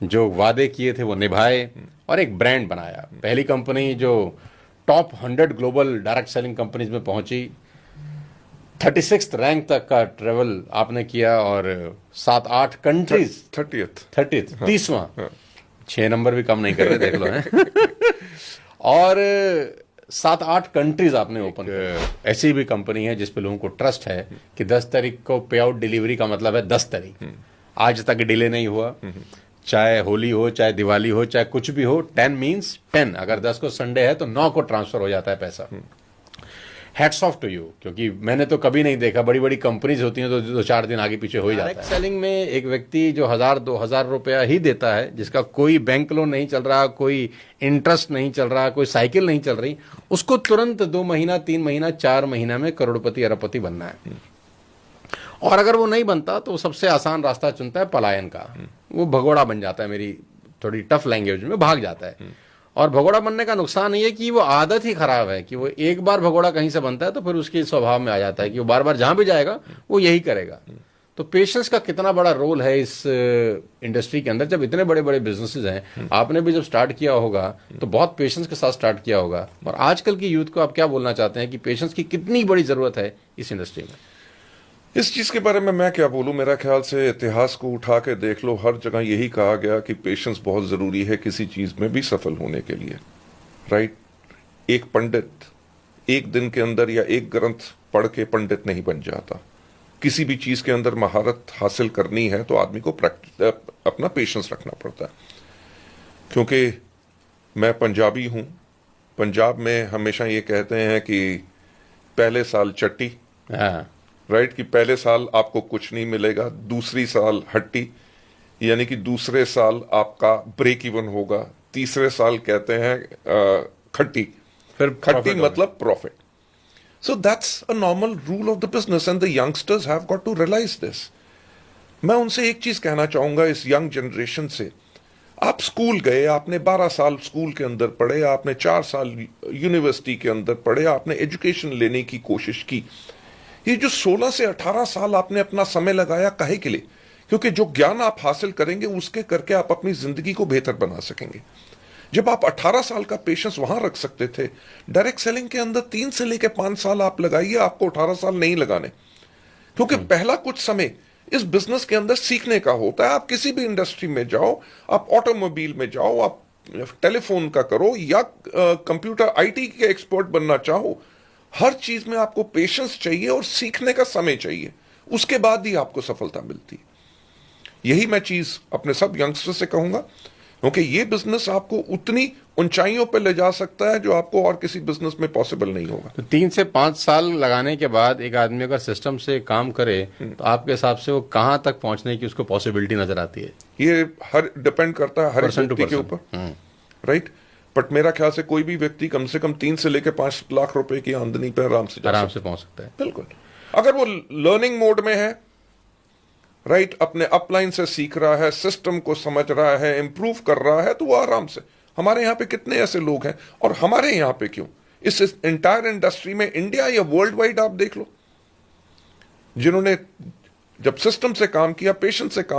जो वादे किए थे वो निभाए और एक ब्रांड बनाया। पहली कंपनी जो top 100 global direct selling companies में पहुंची, 36th रैंक तक का ट्रेवल आपने किया और 7-8 कंट्रीज, 30th, 30वां, 6 नंबर भी कम नहीं कर रहे, देख लो हैं। और 7-8 कंट्रीज आपने ओपन किया। ऐसी भी कंपनी है जिस पे लोगों को ट्रस्ट है कि 10 तारीख को पे आउट डिलीवरी का मतलब है 10 तारीख। आज तक डिले नहीं हुआ, चाहे होली हो, चाहे दिवाली हो, चाहे कुछ भी हो, 10 मीन्स 10। अगर 10 को संडे है तो 9 को ट्रांसफर हो जाता है पैसा। हैट्स ऑफ टू यू, क्योंकि मैंने तो कभी नहीं देखा, बड़ी बड़ी कंपनीज होती हैं तो 2-4 दिन आगे पीछे हो ही जाता है। डायरेक्ट सेलिंग में एक व्यक्ति जो 1000-2000 रुपया ही देता है, जिसका कोई बैंक लोन नहीं चल रहा, कोई इंटरेस्ट नहीं चल रहा, कोई साइकिल नहीं चल रही, उसको तुरंत 2 महीना, 3 महीना, 4 महीना में करोड़पति अरबपति बनना है। और अगर वो नहीं बनता तो वो सबसे आसान रास्ता चुनता है पलायन का। वो भगोड़ा बन जाता है, मेरी थोड़ी टफ लैंग्वेज में, भाग जाता है। और भगोड़ा बनने का नुकसान ये है कि वो आदत ही खराब है कि वो एक बार भगोड़ा कहीं से बनता है तो फिर उसके स्वभाव में आ जाता है कि वो बार बार जहां भी जाएगा वो यही करेगा। तो पेशेंस का कितना बड़ा रोल है इस इंडस्ट्री के अंदर। जब इतने बड़े बड़े बिजनेसेस हैं, आपने भी जब स्टार्ट किया होगा तो बहुत पेशेंस के साथ स्टार्ट किया होगा। और आजकल की यूथ को आप क्या बोलना चाहते हैं कि पेशेंस की कितनी बड़ी जरूरत है इस इंडस्ट्री में? इस चीज के बारे में मैं क्या बोलूं, मेरा ख्याल से इतिहास को उठा के देख लो, हर जगह यही कहा गया कि पेशेंस बहुत जरूरी है किसी चीज में भी सफल होने के लिए। राइट? एक पंडित एक दिन के अंदर या एक ग्रंथ पढ़ के पंडित नहीं बन जाता। किसी भी चीज के अंदर महारत हासिल करनी है तो आदमी को अपना पेशेंस रखना पड़ता है। क्योंकि मैं पंजाबी हूं, पंजाब में हमेशा ये कहते हैं कि पहले साल चट्टी, राइट, कि पहले साल आपको कुछ नहीं मिलेगा, दूसरी साल हट्टी, यानी कि दूसरे साल आपका ब्रेक इवन होगा, तीसरे साल कहते हैं खट्टी, फिर खट्टी मतलब profit. So that's a normal rule of the business and the youngsters have got to realise this. मैं उनसे एक चीज कहना चाहूंगा, इस यंग जनरेशन से, आप स्कूल गए, आपने 12 साल स्कूल के अंदर पढ़े, आपने 4 साल यूनिवर्सिटी के अंदर पढ़े, आपने एजुकेशन लेने की कोशिश की। ये जो 16 से 18 साल आपने अपना समय लगाया, काहे के लिए? क्योंकि जो ज्ञान आप हासिल करेंगे उसके करके आप अपनी जिंदगी को बेहतर बना सकेंगे। जब आप 18 साल का पेशेंस वहां रख सकते थे, डायरेक्ट सेलिंग के अंदर 3 से लेकर 5 साल आप लगाइए, आपको 18 साल नहीं लगाने। क्योंकि पहला कुछ समय इस बिजनेस के अंदर सीखने का होता है। आप किसी भी इंडस्ट्री में जाओ, आप ऑटोमोबाइल में जाओ, आप टेलीफोन का करो या कंप्यूटर आईटी के एक्सपर्ट बनना चाहो, हर चीज में आपको पेशेंस चाहिए और सीखने का समय चाहिए। उसके बाद ही आपको सफलता मिलती है। यही मैं चीज अपने सब यंगस्टर से कहूंगा, क्योंकि ये बिजनेस आपको उतनी ऊंचाइयों पर ले जा सकता है जो आपको और किसी बिजनेस में पॉसिबल नहीं होगा। तो 3 से 5 साल लगाने के बाद एक आदमी अगर सिस्टम से काम करे तो आपके हिसाब से वो कहां तक पहुंचने की उसको पॉसिबिलिटी नजर आती है? ये हर डिपेंड करता है हर व्यक्ति के ऊपर, राइट? बट मेरा ख्याल से कोई भी व्यक्ति कम से कम 3 से लेकर 5 लाख रुपए की आमदनी पर आराम से पहुंच सकता है। बिल्कुल, अगर वो लर्निंग मोड में है, राइट, अपने अपलाइन से सीख रहा है, सिस्टम को समझ रहा है, इंप्रूव कर रहा है, तो वो आराम से। हमारे यहां पे कितने ऐसे लोग हैं, और हमारे यहां पे क्यों, इस एंटायर इंडस्ट्री में, इंडिया या वर्ल्ड वाइड आप देख लो, जिन्होंने जब सिस्टम से काम किया, पेशेंस से काम